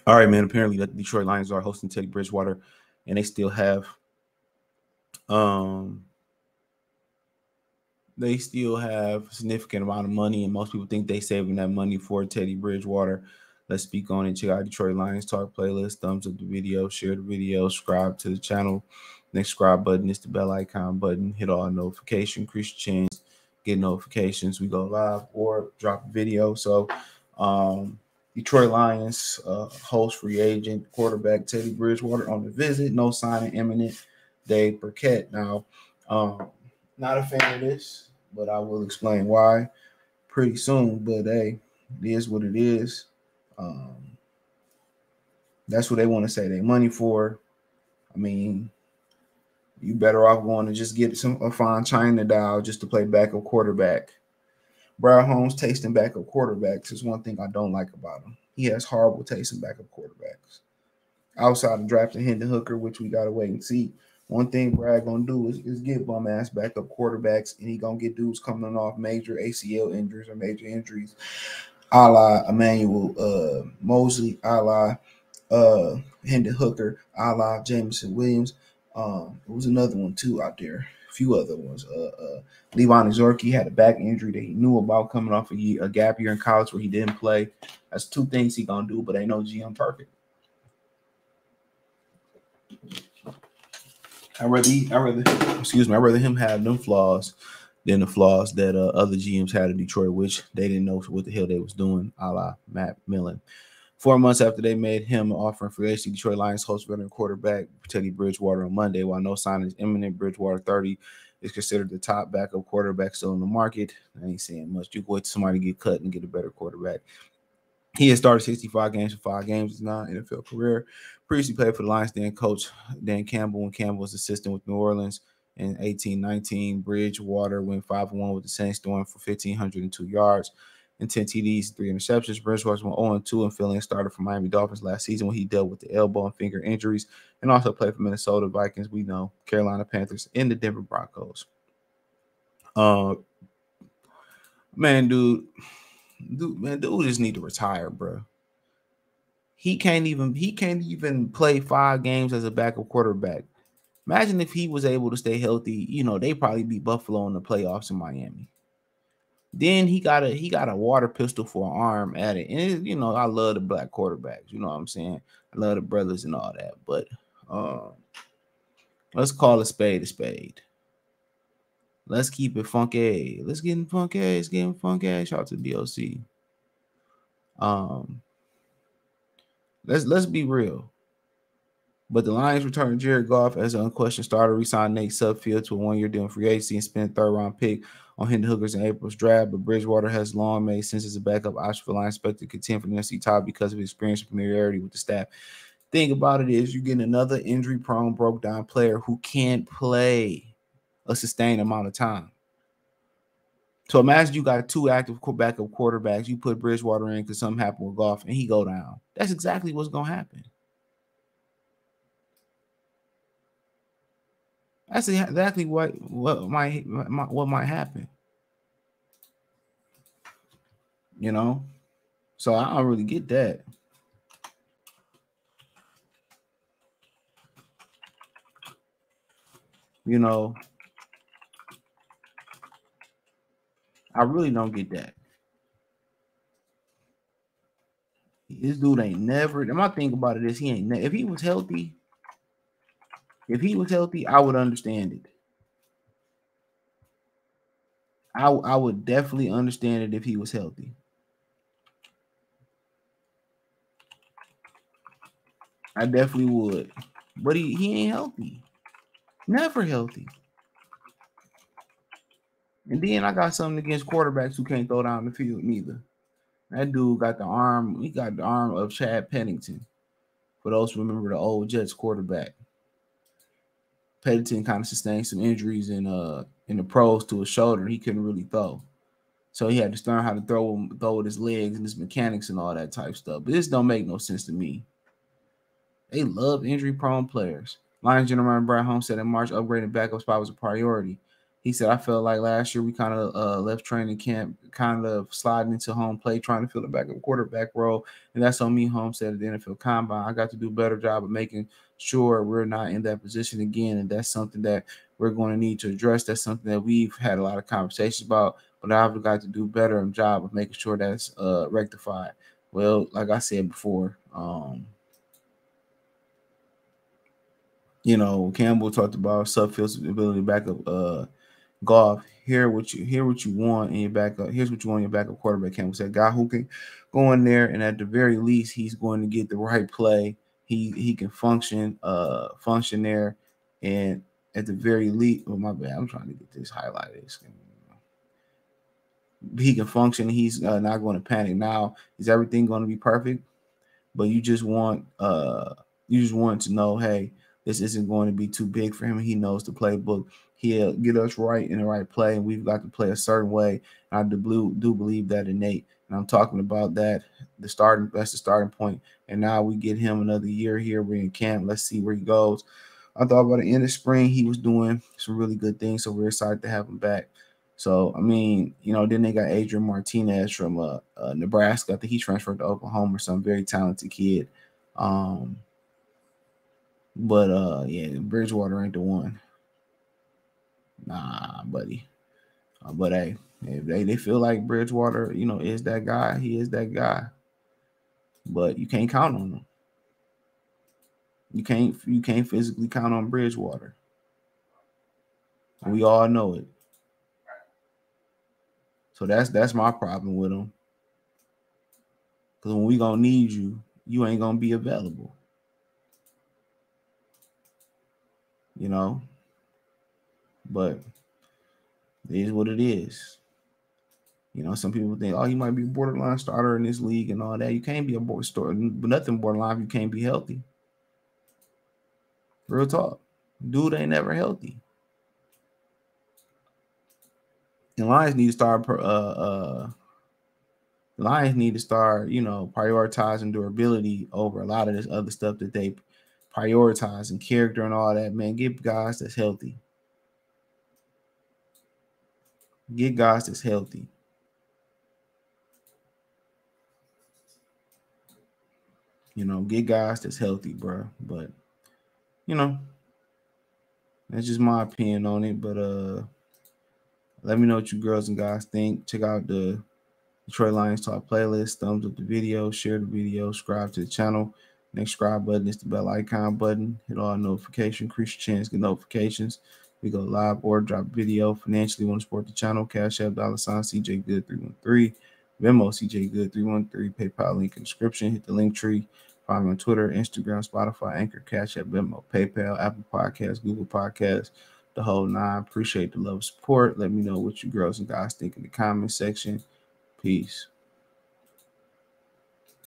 All right, man. Apparently, the Detroit Lions are hosting Teddy Bridgewater, and they still have a significant amount of money, and most people think they saving that money for Teddy Bridgewater. Let's speak on it. Check out Detroit Lions Talk playlist. Thumbs up the video, share the video, subscribe to the channel. Next subscribe button is the bell icon button. Hit all notifications, increase your chance, get notifications. We go live or drop a video. So, Detroit Lions host free agent quarterback Teddy Bridgewater on the visit. No signing imminent. Dave Burkett. Now, not a fan of this, but I will explain why pretty soon. But hey, it is what it is. That's what they want to say they money for. I mean, you better off going to just get a fine China doll just to play backup quarterback. Brad Holmes tasting backup quarterbacks is one thing I don't like about him. He has horrible taste in backup quarterbacks. Outside of drafting Hendon Hooker, which we gotta wait and see. One thing Brad gonna do is get bum ass backup quarterbacks, and he gonna get dudes coming off major ACL injuries or major injuries, a la Emmanuel Mosley, a la Hendon Hooker, a la Jameson Williams. There was another one too out there. A few other ones. Levon Zorky had a back injury that he knew about coming off a gap year in college where he didn't play. That's two things he gonna do, but ain't no GM perfect. I'd rather him have them flaws than the flaws that other GMs had in Detroit, which they didn't know what the hell they was doing, a la Matt Millen. 4 months after they made him an offer in free agency, Detroit Lions host veteran quarterback Teddy Bridgewater on Monday. While no sign is imminent, Bridgewater 30 is considered the top backup quarterback still in the market. I ain't saying much. You wait till somebody get cut and get a better quarterback. He has started 65 games for 5 games in his non-NFL career. Previously played for the Lions, then coach Dan Campbell when Campbell was assistant with New Orleans in 18-19. Bridgewater went 5-1 with the Saints, throwing for 1,502 yards and 10 TDs, 3 interceptions. Bridgewater went 0-2 and filling started for Miami Dolphins last season when he dealt with the elbow and finger injuries, and also played for Minnesota Vikings, we know, Carolina Panthers, and the Denver Broncos. Dude just need to retire, bro. He can't even play 5 games as a backup quarterback. Imagine if he was able to stay healthy. You know, they probably beat Buffalo in the playoffs in Miami. Then he got a water pistol for an arm at it. And you know, I love the black quarterbacks. You know what I'm saying? I love the brothers and all that. But let's call a spade a spade. Let's keep it funky. Let's get in funky. Let's get in funky. Shout out to DOC. Let's be real. But the Lions returned Jared Goff as an unquestioned starter, re-signed Nate Sudfeld to a 1-year deal in free agency and spent a 3rd-round pick on Hendon Hooker's in April's draft. But Bridgewater has long made sense as a backup option for Lions, expected to contend for the NFC top because of his experience and familiarity with the staff. Thing about it is you're getting another injury-prone, broke-down player who can't play a sustained amount of time. So imagine you got 2 active backup quarterbacks. You put Bridgewater in because something happened with Goff, and he go down. That's exactly what's going to happen. That's exactly what might happen. You know? So I don't really get that. You know, I really don't get that. This dude ain't never. And my thing about it is he ain't. If he was healthy, I would understand it. I would definitely understand it if he was healthy. I definitely would. But he ain't healthy. Never healthy. And then I got something against quarterbacks who can't throw down the field neither. That dude got the arm. He got the arm of Chad Pennington. For those who remember the old Jets quarterback. Pennington kind of sustained some injuries in the pros to his shoulder. He couldn't really throw. So he had to learn how to throw with his legs and his mechanics and all that type stuff. But this don't make no sense to me. They love injury-prone players. Lions general manager Brad Holmes said in March, upgrading backup spot was a priority. He said, I felt like last year we kind of left training camp, kind of sliding into home plate, trying to fill the backup quarterback role. And that's on me, Holmes said at the NFL Combine. I got to do a better job of making sure we're not in that position again. And that's something that we're going to need to address. That's something that we've had a lot of conversations about, but I've got to do better job of making sure that's rectified. Well, like I said before, Campbell talked about subfield's ability to back up golf. Hear what you want in your backup. Here's what you want in your backup quarterback. Campbell said, guy who can go in there and at the very least he's going to get the right play. He can function there, and at the very least, oh my bad, I'm trying to get this highlighted. He can function. He's not going to panic. Now, is everything going to be perfect? But you just want to know, hey, this isn't going to be too big for him. He knows the playbook. He'll get us right in the right play, and we've got to play a certain way. And I do believe that innate. And I'm talking about that. That's the starting point. And now we get him another year here. We're in camp. Let's see where he goes. I thought by the end of spring he was doing some really good things, so we're excited to have him back. So, I mean, then they got Adrian Martinez from Nebraska. I think he transferred to Oklahoma or some very talented kid. Yeah, Bridgewater ain't the one. Nah, buddy. But hey, if they feel like Bridgewater, is that guy, he is that guy. But you can't count on him. You can't physically count on Bridgewater. We all know it. So that's my problem with him. Because when we gonna need you, you ain't gonna be available. But it is what it is. Some people think, oh, he might be a borderline starter in this league and all that. You can't be a starter, but nothing borderline if you can't be healthy. Real talk. Dude ain't never healthy. The Lions need to start prioritizing durability over a lot of this other stuff that they prioritize and character and all that. Man, get guys that's healthy. Get guys that's healthy. Get guys that's healthy, bro. But that's just my opinion on it. But let me know what you girls and guys think. Check out the Detroit Lions Talk playlist. Thumbs up the video, share the video, subscribe to the channel. Next subscribe button is the bell icon button. Hit all notifications, increase your chance to get notifications. We go live or drop video. Financially want to support the channel. Cash App $ CJ Good 313. Venmo CJ Good 313. PayPal link in the description. Hit the link tree. Find me on Twitter, Instagram, Spotify, Anchor, Cash App, Venmo, PayPal, Apple Podcasts, Google Podcasts, the whole nine. Appreciate the love and support. Let me know what you girls and guys think in the comment section. Peace.